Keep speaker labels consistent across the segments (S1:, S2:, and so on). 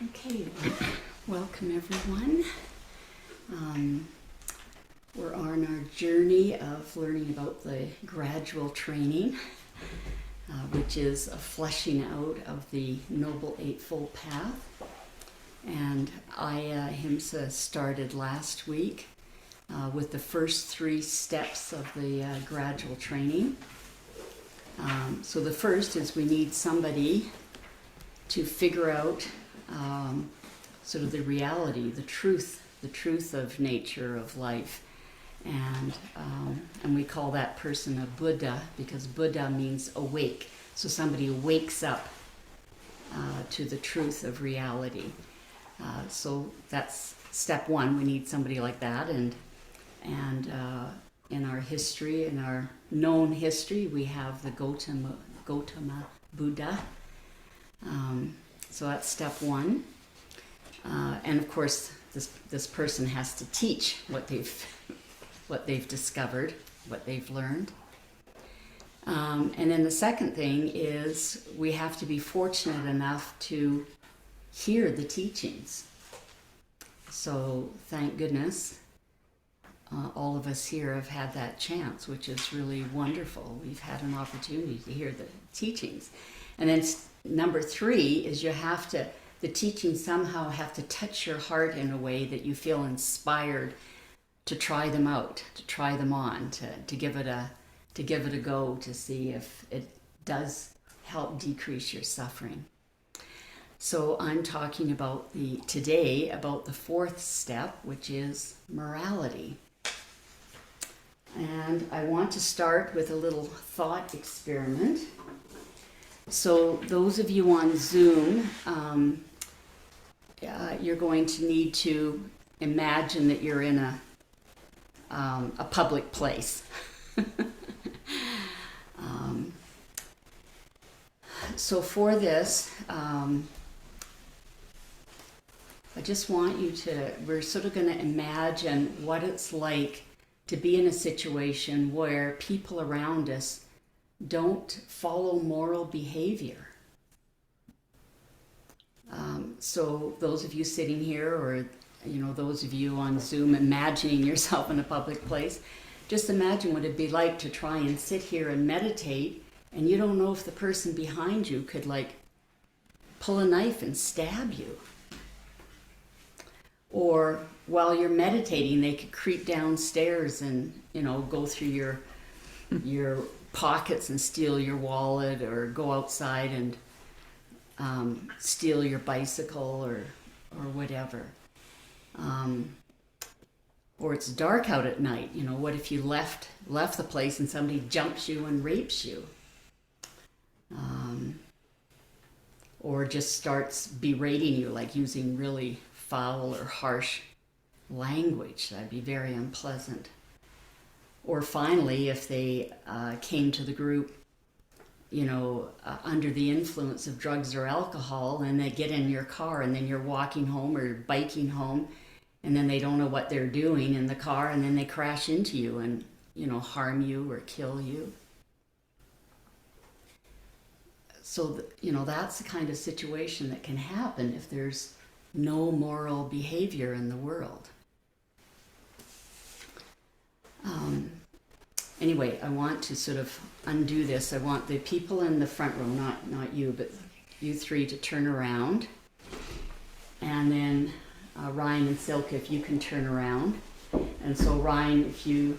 S1: Okay, welcome everyone. We're on our journey of learning about the gradual training, which is a fleshing out of the Noble Eightfold Path. And Himsa started last week with the first 3 steps of the gradual training. So the first is we need somebody to figure out sort of the reality, the truth of nature, of life. And we call that person a Buddha, because Buddha means awake. So somebody wakes up to the truth of reality. So that's step 1. We need somebody like that. And in our history, in our known history, we have the Gautama Buddha. So that's step 1. And of course, this person has to teach what they've discovered, what they've learned. And then the second thing is we have to be fortunate enough to hear the teachings. So thank goodness all of us here have had that chance, which is really wonderful. We've had an opportunity to hear the teachings. And then number 3 is the teachings somehow have to touch your heart in a way that you feel inspired to try them out, to try them on, to give it a go, to see if it does help decrease your suffering. So I'm talking today about the 4th step, which is morality. And I want to start with a little thought experiment. So those of you on Zoom, you're going to need to imagine that you're in a public place. So for this, I just want we're sort of going to imagine what it's like to be in a situation where people around us don't follow moral behavior. So those of you sitting here, or those of you on Zoom imagining yourself in a public place, just imagine what it'd be like to try and sit here and meditate, and you don't know if the person behind you could pull a knife and stab you. Or while you're meditating, they could creep downstairs and go through your pockets and steal your wallet, or go outside and steal your bicycle or whatever. Or it's dark out at night. What if you left the place and somebody jumps you and rapes you? Or just starts berating you, using really foul or harsh language. That'd be very unpleasant. Or finally, if they came to the group under the influence of drugs or alcohol, and they get in your car, and then you're walking home or biking home, and then they don't know what they're doing in the car, and then they crash into you and harm you or kill you. So that's the kind of situation that can happen if there's no moral behavior in the world. Anyway, I want to sort of undo this. I want the people in the front row, not you, but you 3 to turn around. And then Ryan and Silke, if you can turn around. And so Ryan, if you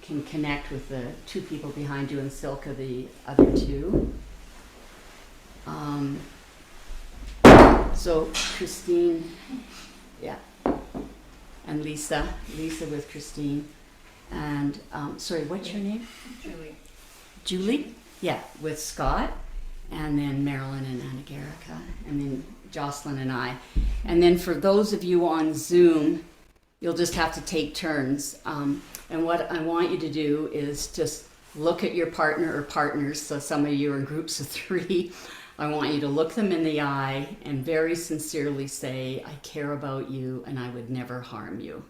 S1: can connect with the 2 people behind you, and Silke, the other 2. So Christine, yeah, and Lisa with Christine. And, sorry, what's your name? Julie? Yeah, with Scott, and then Marilyn and Anna-Garika, and then Jocelyn and I. And then for those of you on Zoom, you'll just have to take turns. And what I want you to do is just look at your partner or partners. So some of you are in groups of 3. I want you to look them in the eye and very sincerely say, I care about you and I would never harm you.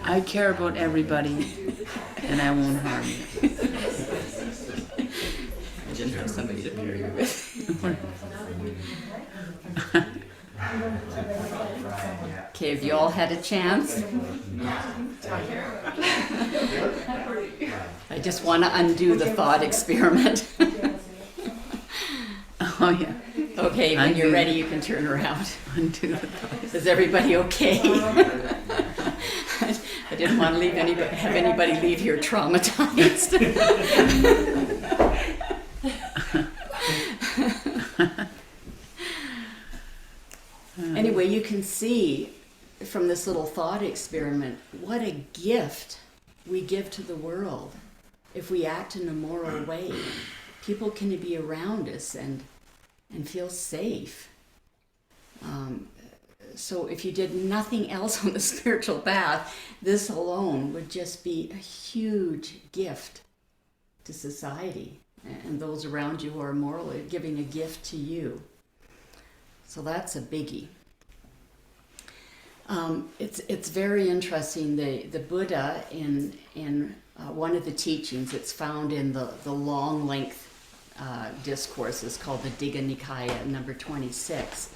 S2: I care about everybody, and I won't harm you.
S1: I didn't have somebody to pair you with. Okay, have you all had a chance? I just want to undo the thought experiment.
S2: Oh, yeah.
S1: Okay, when you're ready, you can turn around.
S2: Undo the thought.
S1: Is everybody okay? I didn't want to have anybody leave here traumatized. Anyway, you can see from this little thought experiment what a gift we give to the world if we act in a moral way. People can be around us and feel safe. So if you did nothing else on the spiritual path, this alone would just be a huge gift to society and those around you who are moral, giving a gift to you. So that's a biggie. It's very interesting. The Buddha in one of the teachings, it's found in the long length discourses called the Digha Nikaya, number 26.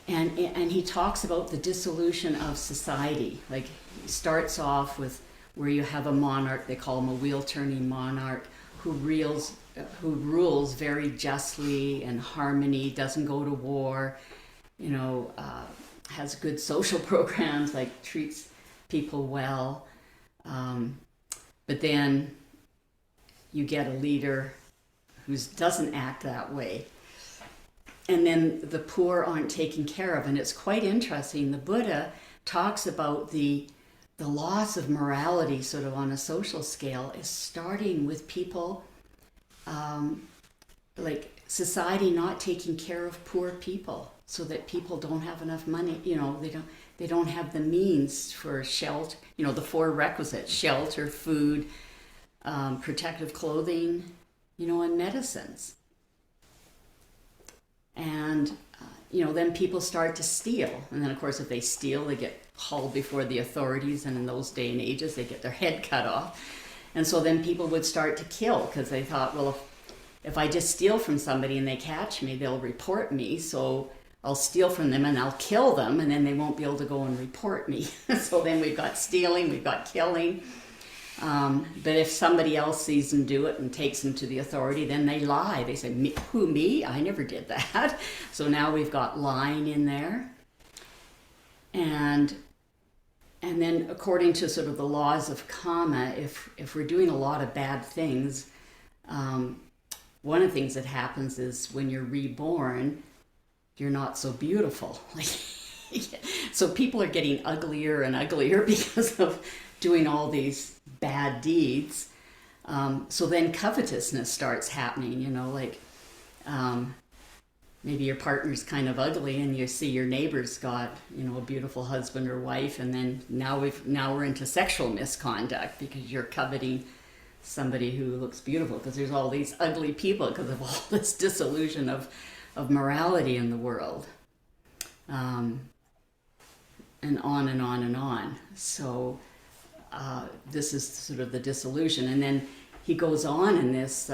S1: And he talks about the dissolution of society. Like, he starts off with where you have a monarch, they call him a wheel-turning monarch, who rules very justly and harmony, doesn't go to war, has good social programs, like treats people well. But then you get a leader who doesn't act that way. And then the poor aren't taken care of. And it's quite interesting. The Buddha talks about the loss of morality sort of on a social scale is starting with people, like society not taking care of poor people so that people don't have enough money. They don't have the means for shelter, the four requisites: shelter, food, protective clothing, and medicines. And, then people start to steal. And then, of course, if they steal, they get hauled before the authorities. And in those day and ages, they get their head cut off. And so then people would start to kill because they thought, well, if I just steal from somebody and they catch me, they'll report me. So I'll steal from them and I'll kill them. And then they won't be able to go and report me. So then we've got stealing, we've got killing. But if somebody else sees them do it and takes them to the authority, then they lie. They say, who, me? I never did that. So now we've got lying in there. And then according to sort of the laws of karma, if we're doing a lot of bad things, one of the things that happens is when you're reborn, you're not so beautiful. So people are getting uglier and uglier because of doing all these bad deeds. So then covetousness starts happening, maybe your partner's kind of ugly and you see your neighbor's got, a beautiful husband or wife, and then now we're into sexual misconduct because you're coveting somebody who looks beautiful because there's all these ugly people because of all this dissolution of morality in the world. And on and on and on. So this is sort of the dissolution. And then he goes on in this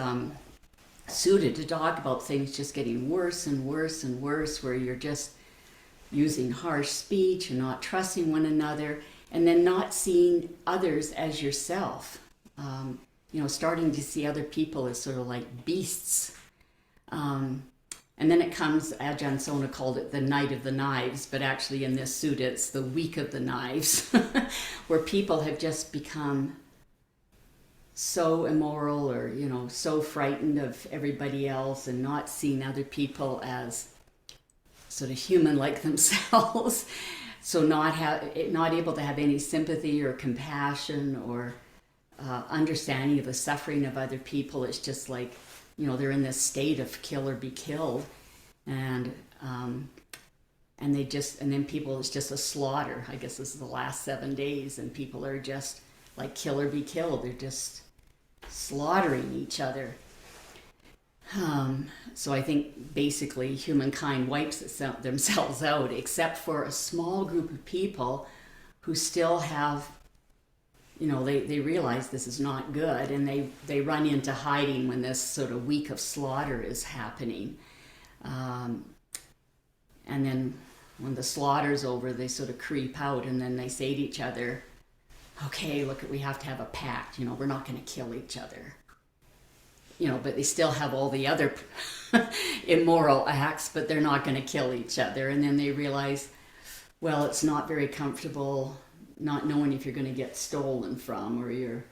S1: sutta to talk about things just getting worse and worse and worse, where you're just using harsh speech and not trusting one another, and then not seeing others as yourself. Starting to see other people as sort of like beasts. And then it comes, Ajahn Sona called it the night of the knives, but actually in this sutta it's the week of the knives, where people have just become so immoral or, so frightened of everybody else and not seeing other people as sort of human like themselves. So not able to have any sympathy or compassion or understanding of the suffering of other people. It's just like, they're in this state of kill or be killed, and then people, it's just a slaughter. I guess this is the last 7 days, and people are just like kill or be killed. They're just slaughtering each other. So I think basically humankind wipes themselves out, except for a small group of people who still have, they realize this is not good, and they run into hiding when this sort of week of slaughter is happening. And then when the slaughter's over, they sort of creep out, and then they say to each other, okay, look, we have to have a pact, we're not going to kill each other. But they still have all the other immoral acts, but they're not going to kill each other. And then they realize, well, it's not very comfortable not knowing if you're going to get stolen from, or your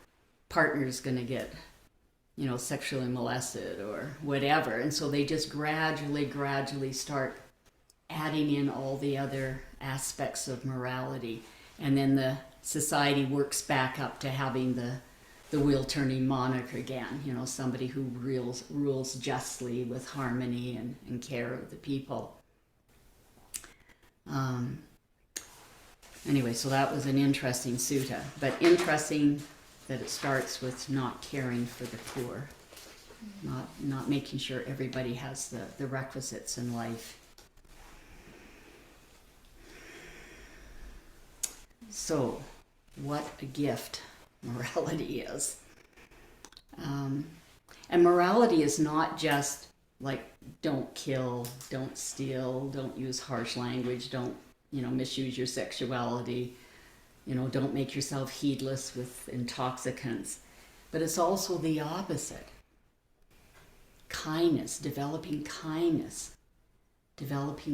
S1: partner's going to get, sexually molested or whatever. And so they just gradually start adding in all the other aspects of morality. And then the society works back up to having the wheel-turning monarch again, somebody who rules justly with harmony and care of the people. Anyway, so that was an interesting sutta, but interesting that it starts with not caring for the poor, not making sure everybody has the requisites in life. So, what a gift morality is. And morality is not just like don't kill, don't steal, don't use harsh language, don't misuse your sexuality, don't make yourself heedless with intoxicants. But it's also the opposite. Kindness, developing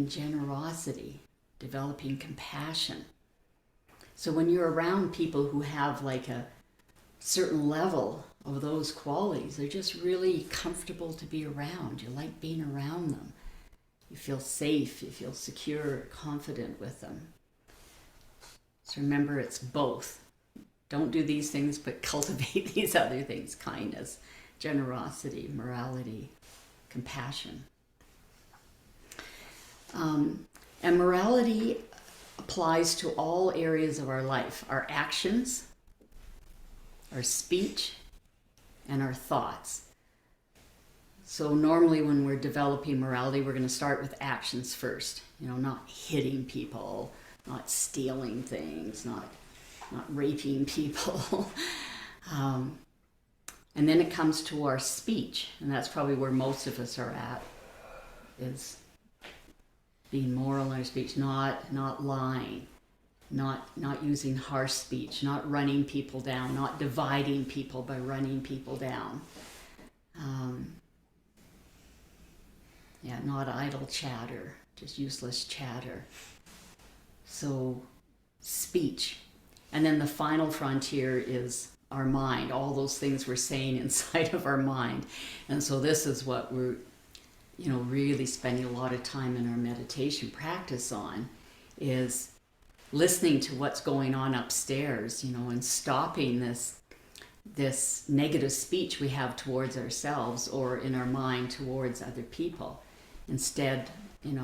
S1: generosity, developing compassion. So when you're around people who have like a certain level of those qualities, they're just really comfortable to be around. You like being around them. You feel safe, you feel secure, confident with them. So remember, it's both. Don't do these things, but cultivate these other things: kindness, generosity, morality, compassion. And morality applies to all areas of our life: our actions, our speech, and our thoughts. So normally when we're developing morality, we're going to start with actions first. Not hitting people, not stealing things, not raping people. And then it comes to our speech, and that's probably where most of us are at, is being moral in our speech, not lying, not using harsh speech, not running people down, not dividing people by running people down. Not idle chatter, just useless chatter. So, speech. And then the final frontier is our mind, all those things we're saying inside of our mind. And so this is what we're, really spending a lot of time in our meditation practice on, is listening to what's going on upstairs, and stopping this negative speech we have towards ourselves or in our mind towards other people. Instead,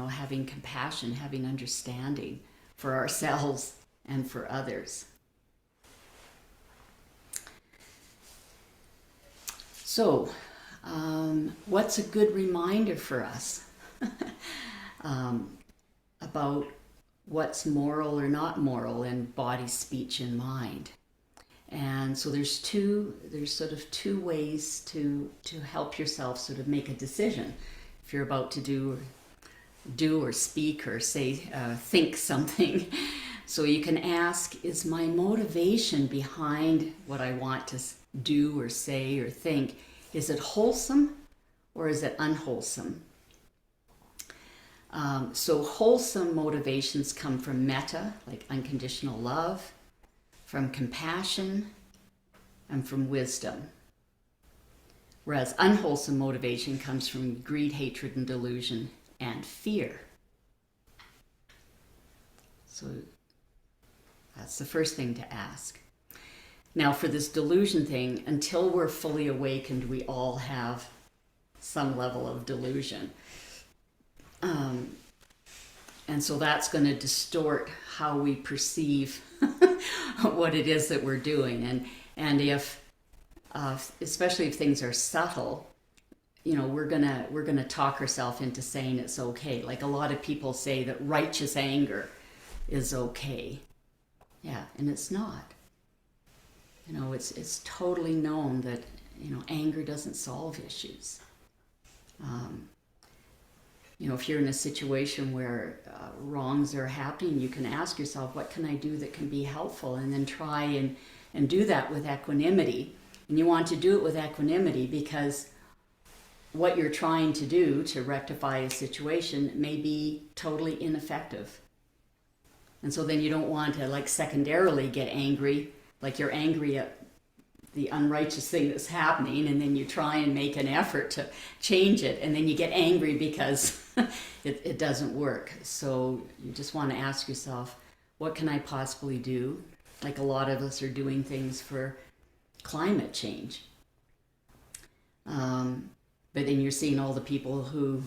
S1: having compassion, having understanding for ourselves and for others. So, what's a good reminder for us about what's moral or not moral in body, speech, and mind? And so there's sort of two ways to help yourself sort of make a decision if you're about to do or speak or say, think something. So you can ask, is my motivation behind what I want to do or say or think, is it wholesome or is it unwholesome? So wholesome motivations come from metta, like unconditional love, from compassion, and from wisdom. Whereas unwholesome motivation comes from greed, hatred, and delusion, and fear. So that's the first thing to ask. Now for this delusion thing, until we're fully awakened, we all have some level of delusion. And so that's going to distort how we perceive what it is that we're doing. And if, especially if things are subtle, we're gonna talk ourselves into saying it's okay. Like a lot of people say that righteous anger is okay. Yeah, and it's not. It's totally known that anger doesn't solve issues. If you're in a situation where wrongs are happening, you can ask yourself, what can I do that can be helpful? And then try and do that with equanimity. And you want to do it with equanimity because what you're trying to do to rectify a situation may be totally ineffective. And so then you don't want to like secondarily get angry, like you're angry at the unrighteous thing that's happening, and then you try and make an effort to change it, and then you get angry because it doesn't work. So you just want to ask yourself, what can I possibly do? Like a lot of us are doing things for climate change. But then you're seeing all the people who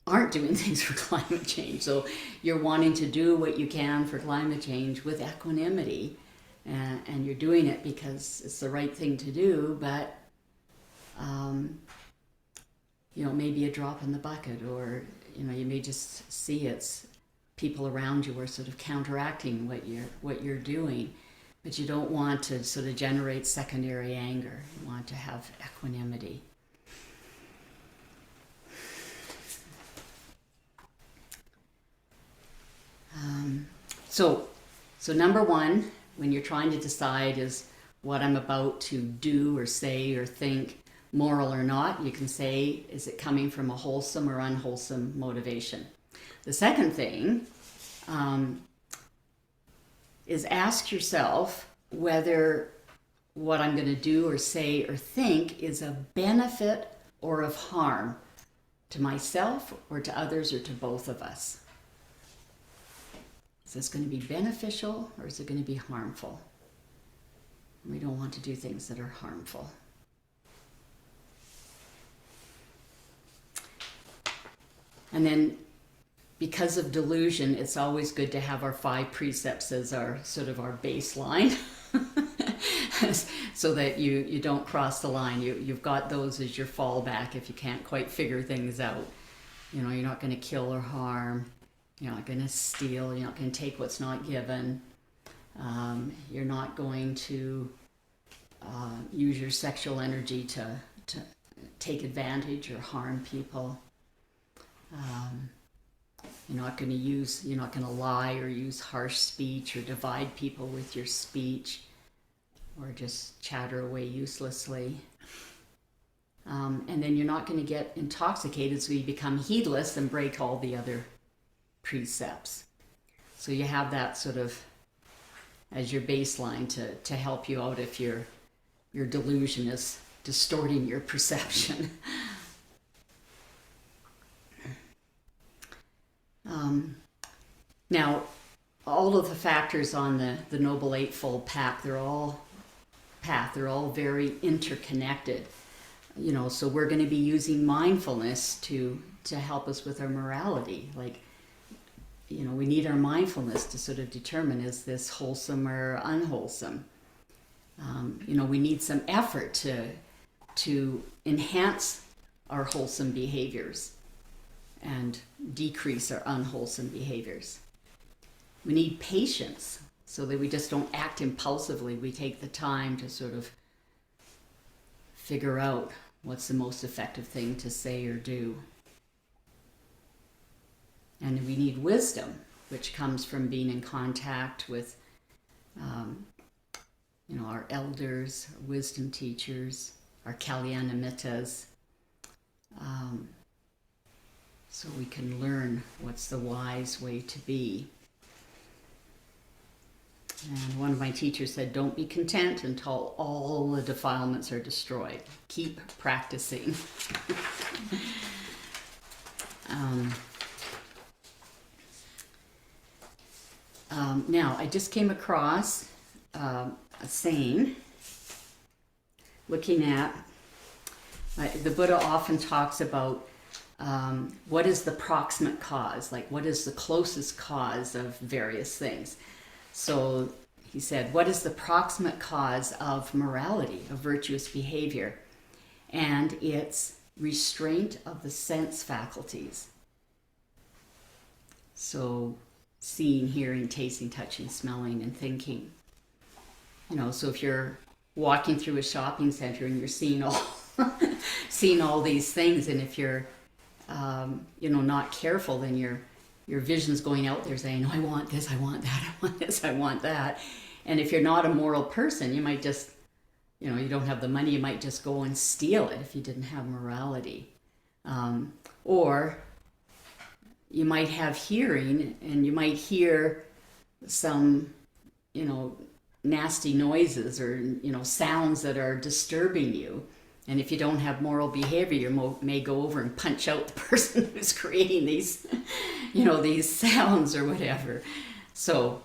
S1: aren't doing things for climate change. So you're wanting to do what you can for climate change with equanimity. And you're doing it because it's the right thing to do, but maybe a drop in the bucket, or you may just see it's people around you are sort of counteracting what you're doing, but you don't want to sort of generate secondary anger. You want to have equanimity. So number one, when you're trying to decide is what I'm about to do or say or think moral or not, you can say, is it coming from a wholesome or unwholesome motivation? The second thing is ask yourself whether what I'm going to do or say or think is of benefit or of harm to myself or to others or to both of us. Is this going to be beneficial or is it going to be harmful? We don't want to do things that are harmful. And then because of delusion, it's always good to have our 5 precepts as our sort of our baseline so that you don't cross the line. You've got those as your fallback if you can't quite figure things out. You're not going to kill or harm. You're not going to steal. You're not going to take what's not given. You're not going to use your sexual energy to take advantage or harm people. You're not going to lie or use harsh speech or divide people with your speech or just chatter away uselessly. And then you're not going to get intoxicated so you become heedless and break all the other precepts. So you have that sort of as your baseline to help you out if your delusion is distorting your perception. Now, all of the factors on the Noble Eightfold Path, they're all very interconnected. So we're going to be using mindfulness to help us with our morality. Like, we need our mindfulness to sort of determine, is this wholesome or unwholesome? We need some effort to enhance our wholesome behaviors and decrease our unwholesome behaviors. We need patience so that we just don't act impulsively. We take the time to sort of figure out what's the most effective thing to say or do. And we need wisdom, which comes from being in contact with, our elders, our wisdom teachers, our Kalyanamittas, so we can learn what's the wise way to be. And one of my teachers said, don't be content until all the defilements are destroyed. Keep practicing. Now, I just came across a saying, looking at, the Buddha often talks about what is the proximate cause, like what is the closest cause of various things. So he said, what is the proximate cause of morality, of virtuous behavior? And it's restraint of the sense faculties. So seeing, hearing, tasting, touching, smelling, and thinking. You know, so if you're walking through a shopping center and you're seeing all seeing all these things, and if you're not careful, then your vision's going out there saying, oh, I want this, I want that, I want this, I want that. And if you're not a moral person, you might just, you don't have the money, you might just go and steal it if you didn't have morality. Or you might have hearing, and you might hear some, nasty noises or, sounds that are disturbing you. And if you don't have moral behavior, you may go over and punch out the person who's creating these, these sounds or whatever. So,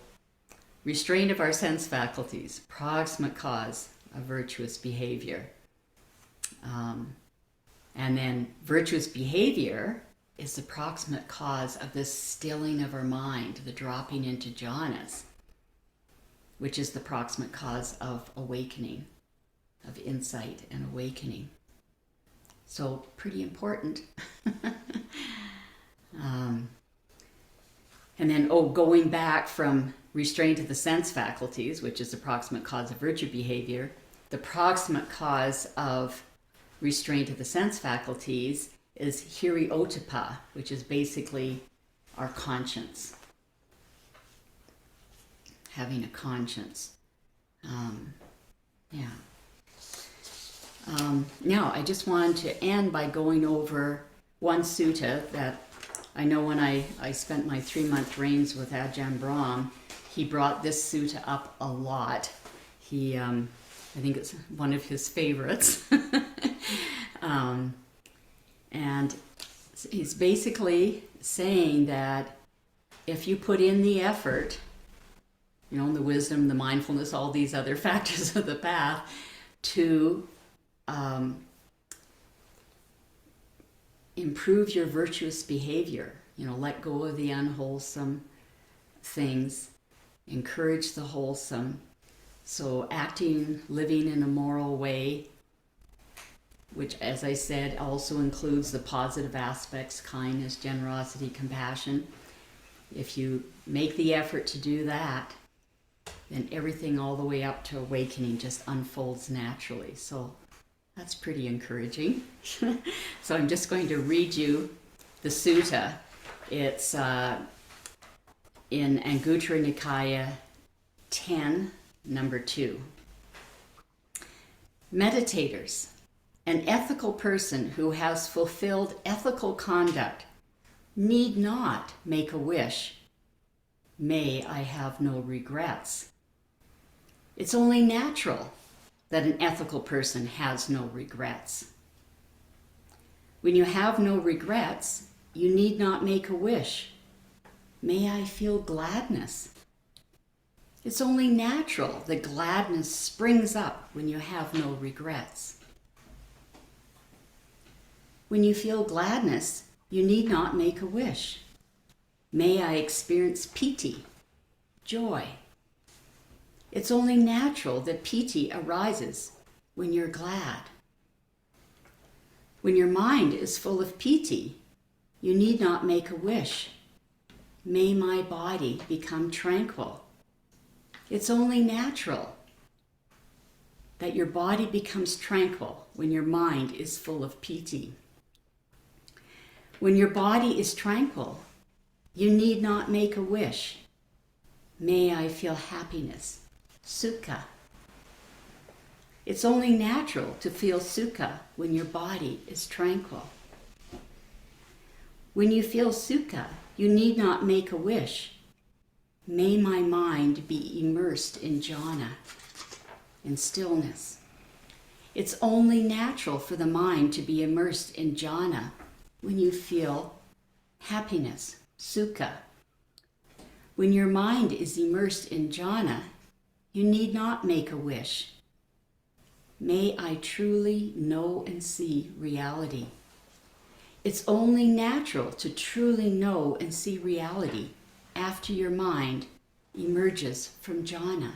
S1: restraint of our sense faculties, proximate cause of virtuous behavior. And then virtuous behavior is the proximate cause of this stilling of our mind, the dropping into jhanas, which is the proximate cause of awakening, of insight and awakening. So pretty important. And then, going back from restraint of the sense faculties, which is the proximate cause of virtue behavior, the proximate cause of restraint of the sense faculties is hiri-ottappa, which is basically our conscience. Having a conscience. Now, I just wanted to end by going over one sutta that I know when I spent my 3-month reigns with Ajahn Brahm, he brought this sutta up a lot. I think it's one of his favorites. And he's basically saying that if you put in the effort, the wisdom, the mindfulness, all these other factors of the path, to improve your virtuous behavior, let go of the unwholesome things, encourage the wholesome. So acting, living in a moral way, which, as I said, also includes the positive aspects, kindness, generosity, compassion. If you make the effort to do that, then everything all the way up to awakening just unfolds naturally. So that's pretty encouraging. So I'm just going to read you the sutta. It's in Anguttara Nikaya 10, number 2. Meditators, an ethical person who has fulfilled ethical conduct need not make a wish, may I have no regrets. It's only natural that an ethical person has no regrets. When you have no regrets, you need not make a wish. May I feel gladness. It's only natural that gladness springs up when you have no regrets. When you feel gladness, you need not make a wish. May I experience piti, joy. It's only natural that piti arises when you're glad. When your mind is full of piti, you need not make a wish. May my body become tranquil. It's only natural that your body becomes tranquil when your mind is full of piti. When your body is tranquil, you need not make a wish. May I feel happiness, sukha. It's only natural to feel sukha when your body is tranquil. When you feel sukha, you need not make a wish. May my mind be immersed in jhana, in stillness. It's only natural for the mind to be immersed in jhana when you feel happiness, sukha. When your mind is immersed in jhana, you need not make a wish. May I truly know and see reality. It's only natural to truly know and see reality after your mind emerges from jhana.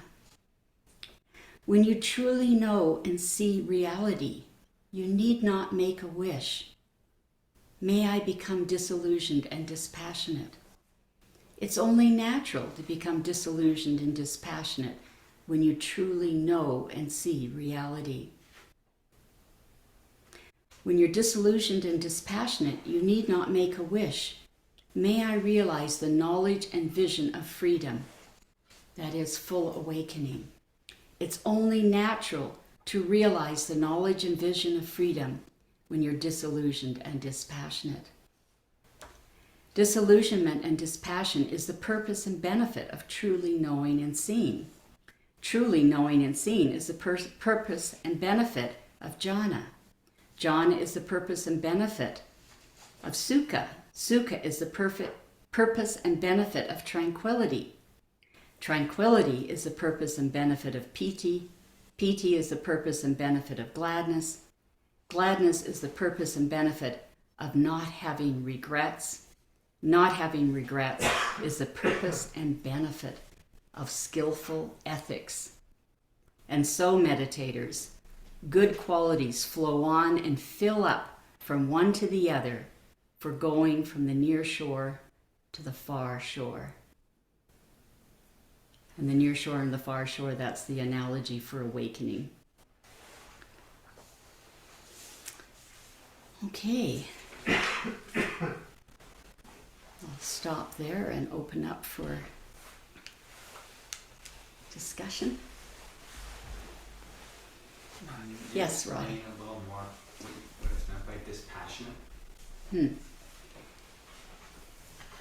S1: When you truly know and see reality, you need not make a wish. May I become disillusioned and dispassionate. It's only natural to become disillusioned and dispassionate when you truly know and see reality. When you're disillusioned and dispassionate, you need not make a wish. May I realize the knowledge and vision of freedom, that is full awakening. It's only natural to realize the knowledge and vision of freedom when you're disillusioned and dispassionate. Disillusionment and dispassion is the purpose and benefit of truly knowing and seeing. Truly knowing and seeing is the purpose and benefit of jhana. Jhana is the purpose and benefit of sukha. Sukha is the purpose and benefit of tranquility. Tranquility is the purpose and benefit of piti. Piti is the purpose and benefit of gladness. Gladness is the purpose and benefit of not having regrets. Not having regrets is the purpose and benefit of skillful ethics. And so, meditators, good qualities flow on and fill up from one to the other for going from the near shore to the far shore. And the near shore and the far shore, that's the analogy for awakening. Okay. I'll stop there and open up for discussion. Yes, Rod.
S3: Explain a little more what it's meant by dispassionate.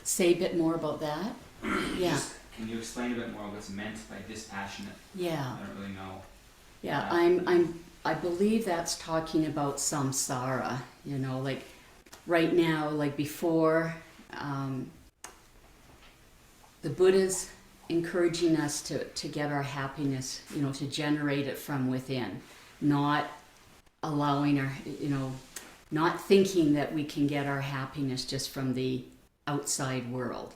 S1: Say a bit more about that. Yeah.
S3: Can you explain a bit more what's meant by dispassionate?
S1: Yeah.
S3: I don't really know.
S1: Yeah, I believe that's talking about samsara, like right now, like before, the Buddha's encouraging us to get our happiness, to generate it from within, not allowing our, not thinking that we can get our happiness just from the outside world,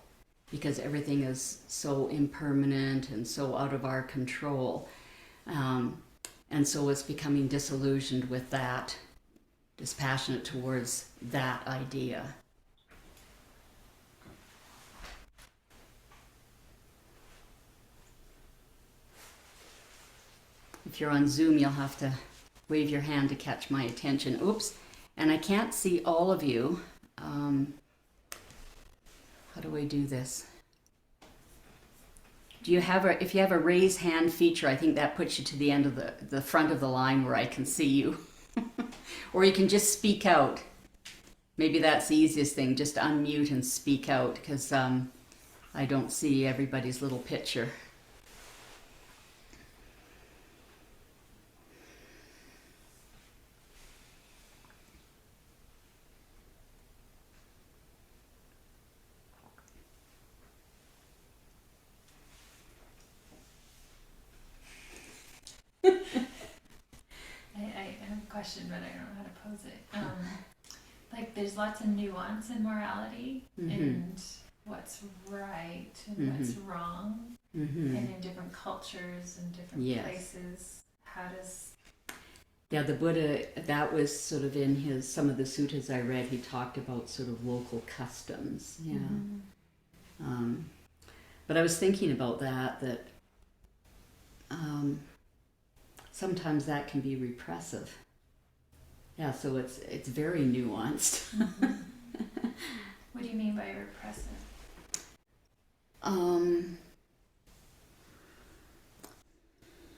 S1: because everything is so impermanent and so out of our control. And so it's becoming disillusioned with that, dispassionate towards that idea. If you're on Zoom, you'll have to wave your hand to catch my attention. Oops. And I can't see all of you. How do I do this? If you have a raise hand feature, I think that puts you to the end of the front of the line where I can see you. Or you can just speak out. Maybe that's the easiest thing, just unmute and speak out, because I don't see everybody's little picture.
S4: I have a question, but I don't know how to pose it. Like, there's lots of nuance in morality, and what's right and what's wrong, and in different cultures and different places. How does...
S1: Yeah, the Buddha, that was sort of in some of the suttas I read, he talked about sort of local customs. Yeah. But I was thinking about that sometimes that can be repressive. Yeah, so it's very nuanced.
S4: What do you mean by repressive?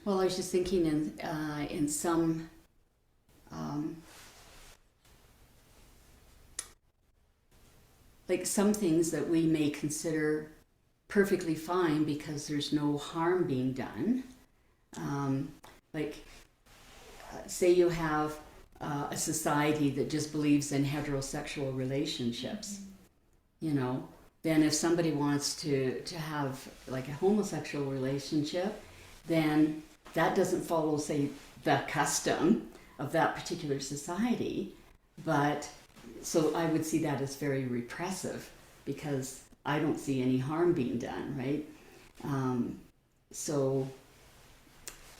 S1: Well, I was just thinking in some like some things that we may consider perfectly fine because there's no harm being done. Say you have a society that just believes in heterosexual relationships, then if somebody wants to have like a homosexual relationship, then that doesn't follow, say, the custom of that particular society. But so I would see that as very repressive because I don't see any harm being done, right? So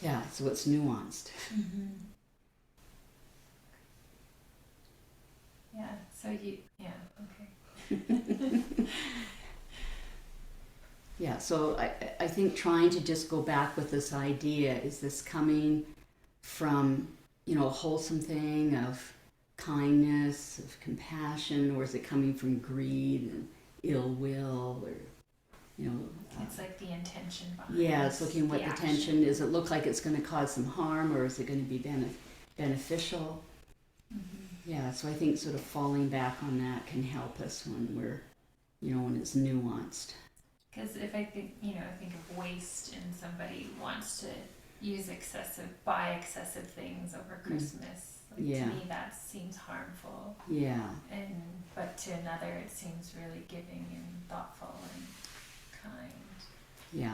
S1: it's nuanced.
S4: you, yeah, okay.
S1: Yeah, so I think trying to just go back with this idea, is this coming from, a wholesome thing of kindness, of compassion, or is it coming from greed and ill will, or,
S4: It's like the intention behind
S1: yeah, it's looking what the
S4: action.
S1: tension is. It look like it's going to cause some harm, or is it going to be beneficial?
S4: Mm-hmm.
S1: Yeah, so I think sort of falling back on that can help us when we're, when it's nuanced.
S4: Because if I think of waste and somebody wants to buy excessive things over Christmas,
S1: Yeah.
S4: to me that seems harmful.
S1: Yeah,
S4: But to another it seems really giving and thoughtful and kind.
S1: yeah.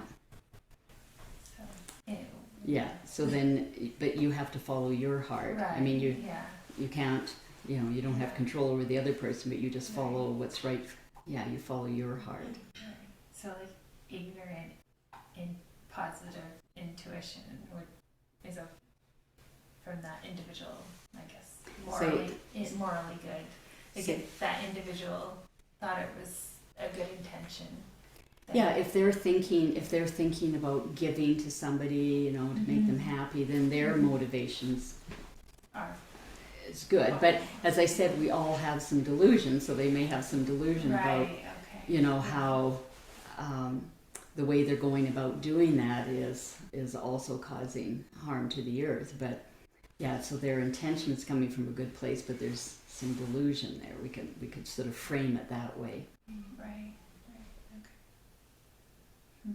S4: So,
S1: Yeah, so then, but you have to follow your heart.
S4: right.
S1: I mean,
S4: yeah.
S1: you can't, you don't have control over the other person, but you just follow
S4: Right.
S1: what's right. Yeah, you follow your heart.
S4: Right. So like ignorant in positive intuition is from that individual, I guess, morally good. Like
S1: So-
S4: if that individual thought it was a good intention. then-
S1: Yeah, if they're thinking about giving to somebody, to make them happy, then their motivations
S4: Are
S1: is good. But as I said, we all have some delusion, so they may have some delusion about,
S4: right. Okay.
S1: how the way they're going about doing that is also causing harm to the earth. But yeah, so their intention is coming from a good place, but there's some delusion there. We could sort of frame it that way.
S4: Right. Okay.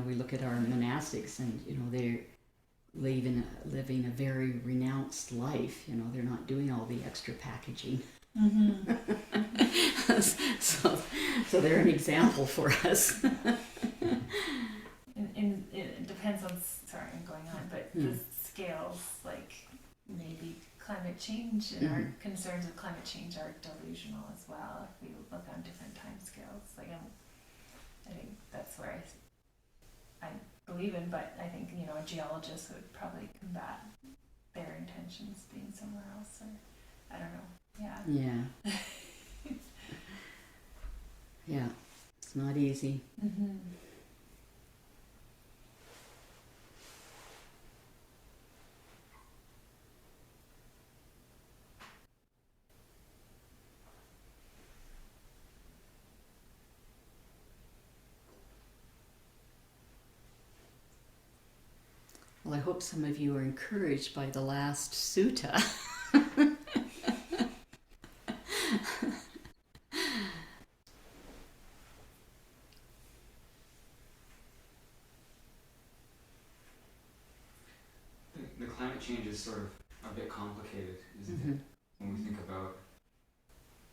S1: We look at our monastics, and they're living a very renounced life. They're not doing all the extra packaging.
S4: Mm-hmm.
S1: So they're an example for us.
S4: And it depends on. Sorry, I'm going on, but the scales, like maybe climate change and our concerns with climate change are delusional as well. If we look on different time scales, I think that's where I believe in, but I think a geologist would probably combat their intentions being somewhere else, or I don't know. Yeah.
S1: Yeah. Yeah. It's not easy.
S4: Mm-hmm.
S1: Well, I hope some of you are encouraged by the last sutta.
S3: The climate change is sort of a bit complicated, isn't
S1: Mm-hmm.
S3: it? When we think about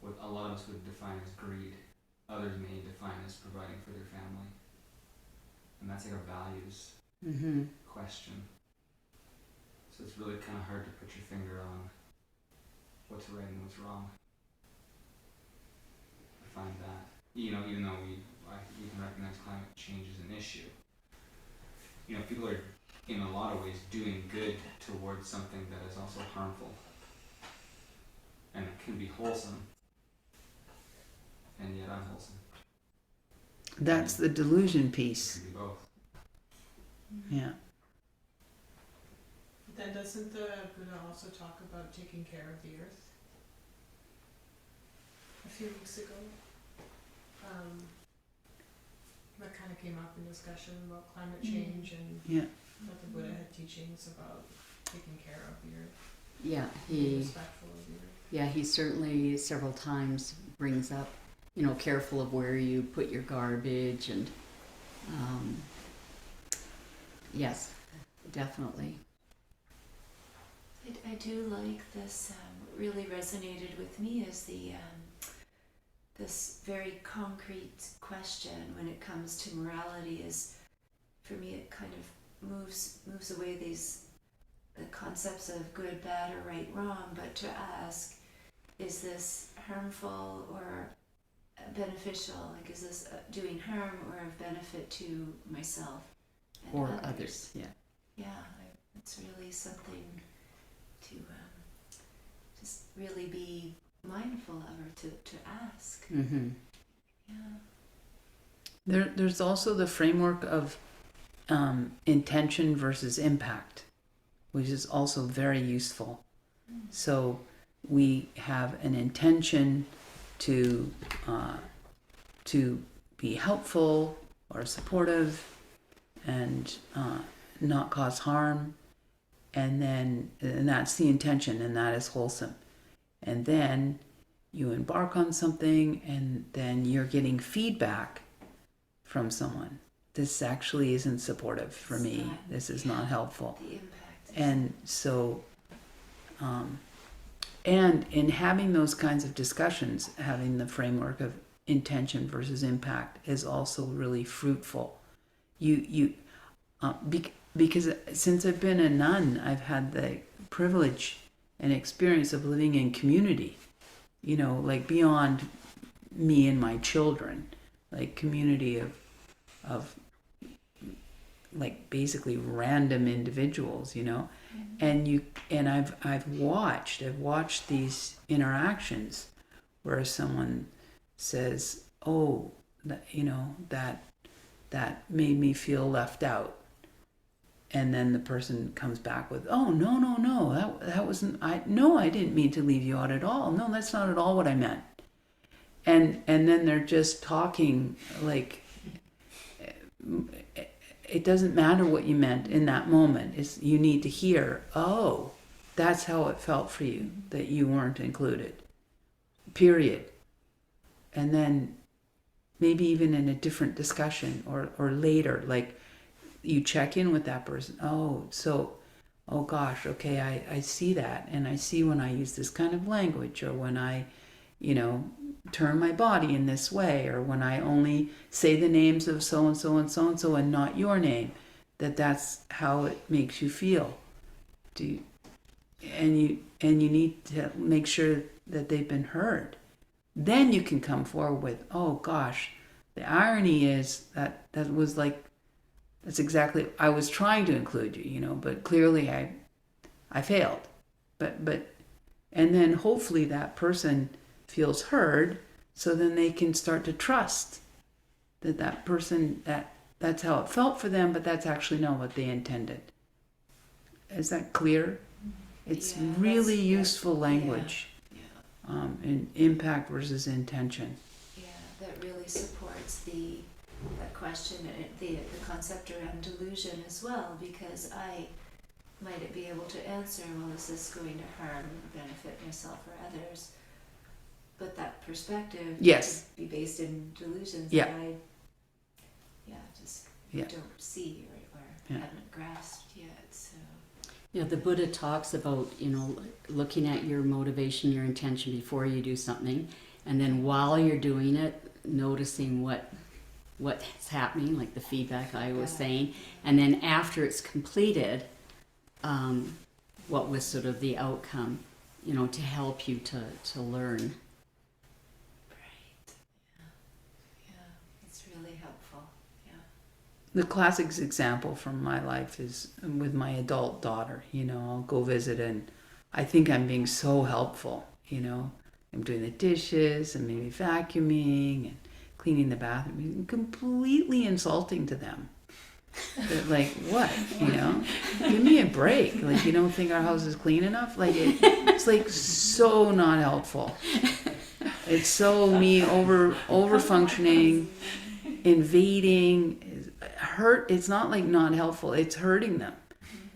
S3: what a lot of us would define as greed, others may define as providing for their family. And that's like a values
S1: Mm-hmm.
S3: question. So it's really kind of hard to put your finger on what's right and what's wrong. I find that, even though we can recognize climate change as an issue, people are in a lot of ways doing good towards something that is also harmful. And it can be wholesome, and yet unwholesome.
S2: That's the delusion
S3: It
S2: piece.
S3: can be both.
S2: Yeah.
S5: Then doesn't the Buddha also talk about taking care of the earth? A few weeks ago, that kind of came up in discussion about climate change and
S2: Yeah.
S5: that the Buddha had teachings about taking care of the earth,
S1: Yeah,
S5: being respectful of the earth.
S1: Yeah, he certainly several times brings up, careful of where you put your garbage, and yes, definitely.
S6: I do like this. What really resonated with me is this very concrete question when it comes to morality. Is for me, it kind of moves away the concepts of good, bad, or right, wrong, but to ask, is this harmful or beneficial? Like, is this doing harm or of benefit to myself and
S1: Or others, yeah.
S6: Yeah, it's really something to just really be mindful of or to ask.
S1: Mm-hmm.
S6: Yeah.
S2: There's also the framework of intention versus impact, which is also very useful. So we have an intention to be helpful or supportive and not cause harm, and that's the intention, and that is wholesome. And then you embark on something, and then you're getting feedback from someone. This actually isn't supportive for me. This is not helpful.
S6: The impact.
S2: And so, and in having those kinds of discussions, having the framework of intention versus impact is also really fruitful. Because since I've been a nun, I've had the privilege and experience of living in community, like beyond me and my children, like community of like basically random individuals, and I've watched these interactions where someone says, "Oh, that made me feel left out," and then the person comes back with, "Oh, no, that wasn't I didn't mean to leave you out at all. No, that's not at all what I meant." And then they're just talking like it doesn't matter what you meant in that moment. You need to hear, "Oh, that's how it felt for you, that you weren't included. Period." And then maybe even in a different discussion or later, like you check in with that person. Oh gosh, okay, I see that. And I see when I use this kind of language, or when I, turn my body in this way, or when I only say the names of so-and-so and so-and-so and not your name, that's how it makes you feel. And you need to make sure that they've been heard. Then you can come forward with, "Oh gosh, the irony is that was like, that's exactly, I was trying to include you, but clearly I failed." But and then hopefully that person feels heard, so then they can start to trust that person, that's how it felt for them, but that's actually not what they intended. Is that clear? It's really useful language. In impact versus intention.
S6: Yeah, that really supports that question, the concept around delusion as well, because I might be able to answer, well, is this going to harm or benefit myself or others? But that perspective
S2: Yes.
S6: could be based in delusions
S2: Yeah.
S6: that I just don't see or haven't grasped yet. So
S1: Yeah, the Buddha talks about, looking at your motivation, your intention before you do something, and then while you're doing it, noticing what's happening, like the feedback I was saying, and then after it's completed, what was sort of the outcome, to help you to learn.
S6: right, yeah, it's really helpful. Yeah,
S2: The classic example from my life is with my adult daughter. I'll go visit and I think I'm being so helpful. I'm doing the dishes and maybe vacuuming and cleaning the bathroom. Completely insulting to them. They're like, what? Give me a break. Like, you don't think our house is clean enough? Like, it's like so not helpful. It's so me over functioning, invading. It's not like not helpful, it's hurting them.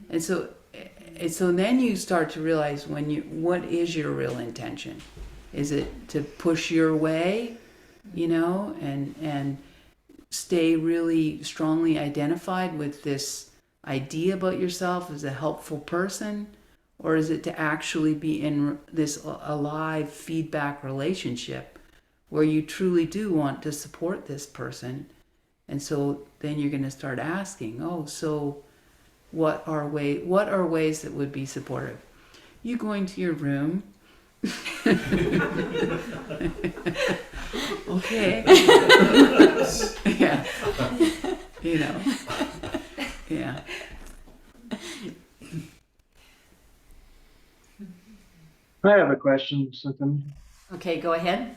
S2: And so then you start to realize what is your real intention? Is it to push your way, and stay really strongly identified with this idea about yourself as a helpful person? Or is it to actually be in this alive feedback relationship where you truly do want to support this person? And so then you're going to start asking, so what are ways that would be supportive? You going to your room? Okay. Yeah. Yeah.
S7: I have a question, Cynthia.
S1: Okay, go ahead.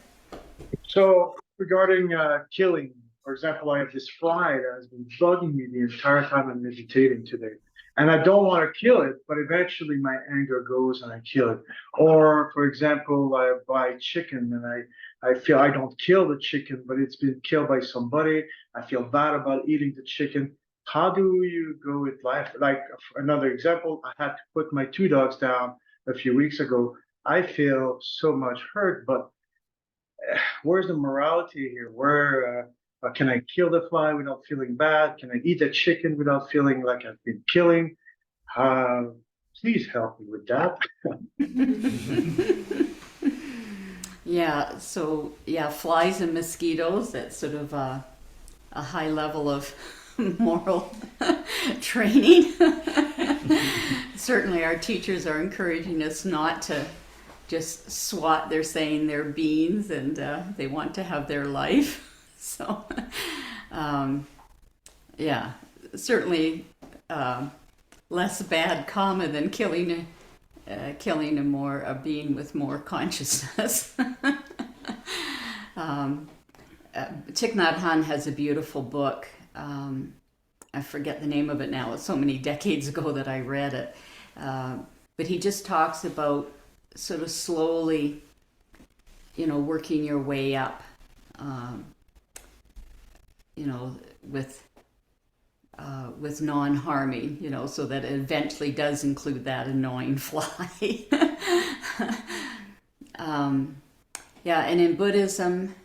S7: So regarding killing, for example, I have this fly that has been bugging me the entire time I'm meditating today. And I don't want to kill it, but eventually my anger goes and I kill it. Or, for example, I buy chicken and I feel I don't kill the chicken, but it's been killed by somebody. I feel bad about eating the chicken. How do you go with life? Like another example, I had to put my two dogs down a few weeks ago. I feel so much hurt, but where's the morality here? Where can I kill the fly without feeling bad? Can I eat a chicken without feeling like I've been killing? Uh, Please help me with that.
S1: Yeah, so yeah, flies and mosquitoes, that's sort of a high level of moral training. Certainly, our teachers are encouraging us not to just swat their saying their beans, and they want to have their life. So, yeah, certainly less bad karma than killing a being with more consciousness. Thich Nhat Hanh has a beautiful book. I forget the name of it now. It's so many decades ago that I read it. But he just talks about sort of slowly, working your way up, with non-harming, so that it eventually does include that annoying fly. Yeah, and in Buddhism,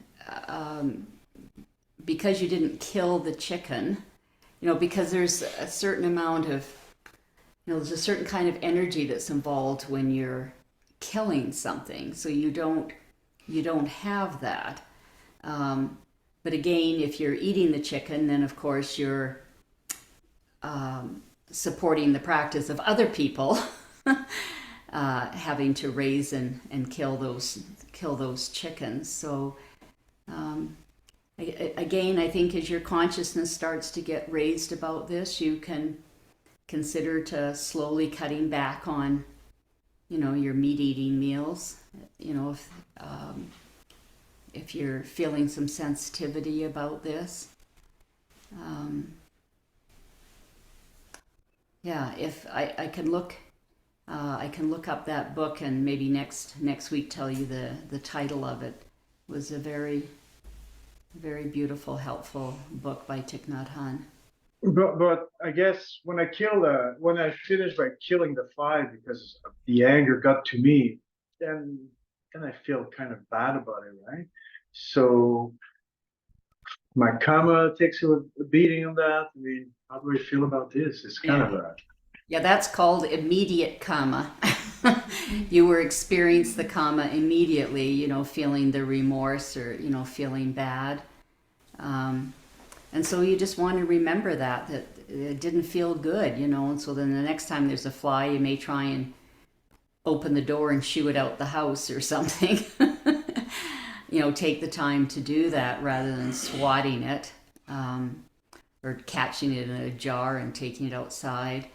S1: because you didn't kill the chicken, because there's a certain amount of, there's a certain kind of energy that's involved when you're killing something. So you don't have that. But again, if you're eating the chicken, then of course you're supporting the practice of other people having to raise and kill those chickens. So again, I think as your consciousness starts to get raised about this, you can consider to slowly cutting back on, your meat-eating meals. If you're feeling some sensitivity about this. Yeah, if I can look up that book and maybe next week tell you the title of it. It was a very, very beautiful, helpful book by Thich Nhat Hanh.
S7: But I guess when I finish by killing the fly because the anger got to me, then I feel kind of bad about it, right? So my karma takes a beating on that. I mean, how do I feel about this? It's kind of a
S1: Yeah, that's called immediate karma. You were experiencing the karma immediately, feeling the remorse or, feeling bad. And so you just want to remember that it didn't feel good, and so then the next time there's a fly, you may try and open the door and shoo it out the house or something. Take the time to do that rather than swatting it, or catching it in a jar and taking it outside.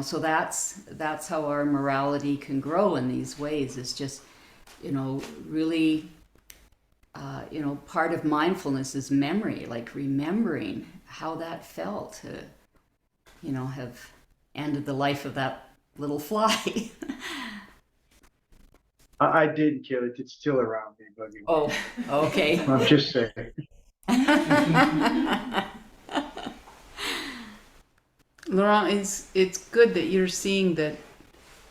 S1: So that's how our morality can grow in these ways. It's just, really, part of mindfulness is memory, like remembering how that felt to, have ended the life of that little fly.
S7: I didn't kill it. It's still around me, bugging me.
S1: Oh, okay.
S7: I'm just saying.
S2: Laurent, it's good that you're seeing that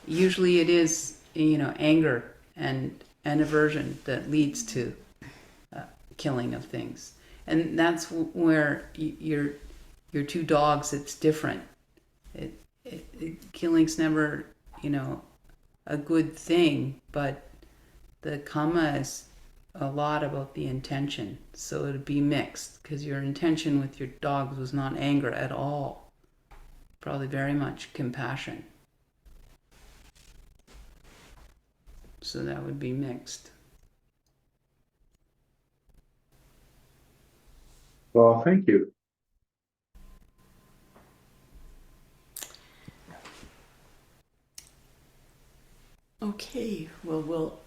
S2: usually it is, anger and aversion that leads to killing of things. And that's where your two dogs, it's different. Killing's never, a good thing, but the karma is a lot about the intention. So it'd be mixed, because your intention with your dogs was not anger at all. Probably very much compassion. So that would be mixed.
S7: Well, thank you.
S1: Okay, well, we'll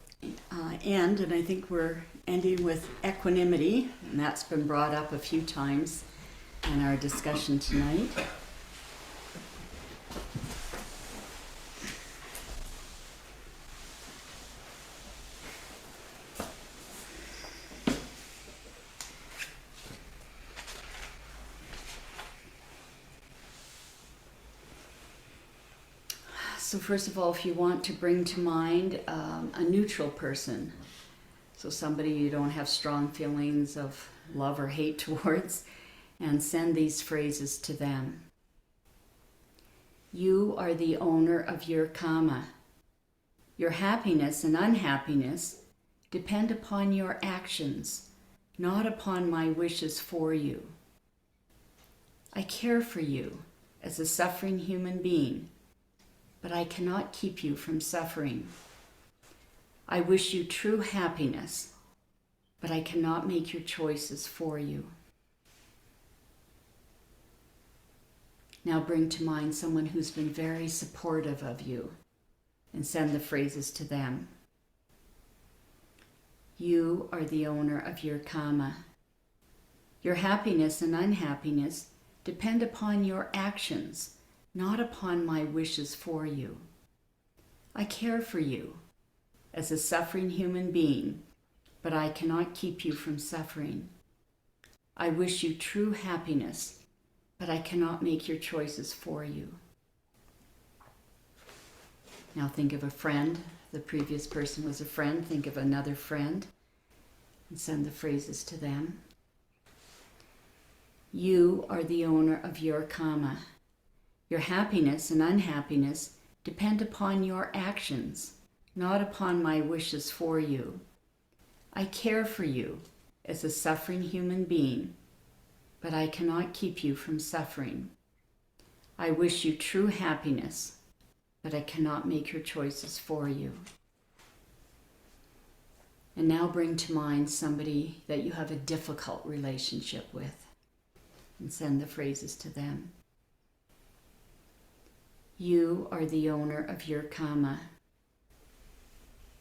S1: end, and I think we're ending with equanimity, and that's been brought up a few times in our discussion tonight. So first of all, if you want to bring to mind a neutral person, so somebody you don't have strong feelings of love or hate towards, and send these phrases to them. You are the owner of your karma. Your happiness and unhappiness depend upon your actions, not upon my wishes for you. I care for you as a suffering human being, but I cannot keep you from suffering. I wish you true happiness, but I cannot make your choices for you. Now bring to mind someone who's been very supportive of you and send the phrases to them. You are the owner of your karma. Your happiness and unhappiness depend upon your actions, not upon my wishes for you. I care for you as a suffering human being, but I cannot keep you from suffering. I wish you true happiness, but I cannot make your choices for you. Now think of a friend. The previous person was a friend. Think of another friend and send the phrases to them. You are the owner of your karma. Your happiness and unhappiness depend upon your actions, not upon my wishes for you. I care for you as a suffering human being, but I cannot keep you from suffering. I wish you true happiness, but I cannot make your choices for you. And now bring to mind somebody that you have a difficult relationship with and send the phrases to them. You are the owner of your karma.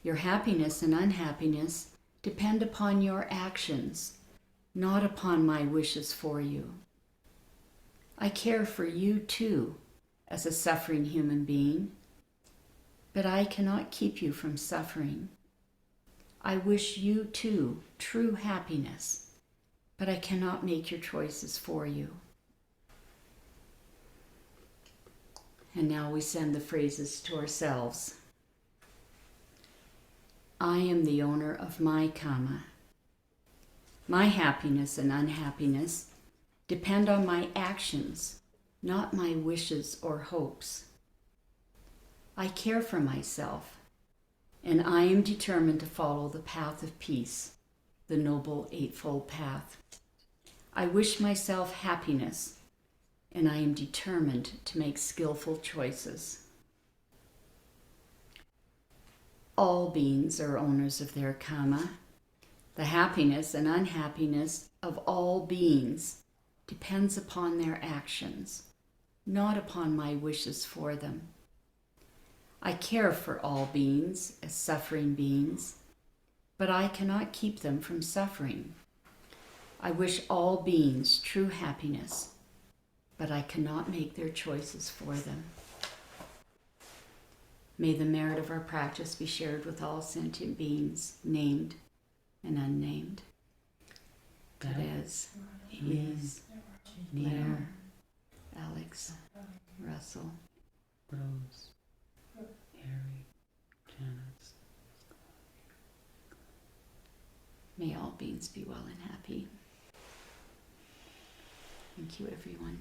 S1: Your happiness and unhappiness depend upon your actions, not upon my wishes for you. I care for you too, as a suffering human being, but I cannot keep you from suffering. I wish you too true happiness, but I cannot make your choices for you. And now we send the phrases to ourselves. I am the owner of my karma. My happiness and unhappiness depend on my actions, not my wishes or hopes. I care for myself, and I am determined to follow the path of peace, the Noble Eightfold Path. I wish myself happiness, and I am determined to make skillful choices. All beings are owners of their karma. The happiness and unhappiness of all beings depends upon their actions, not upon my wishes for them. I care for all beings as suffering beings, but I cannot keep them from suffering. I wish all beings true happiness, but I cannot make their choices for them. May the merit of our practice be shared with all sentient beings, named and unnamed. Therese, Elise, Blair, Alex, Russell,
S2: Rose, Harry, Janice.
S1: May all beings be well and happy. Thank you, everyone.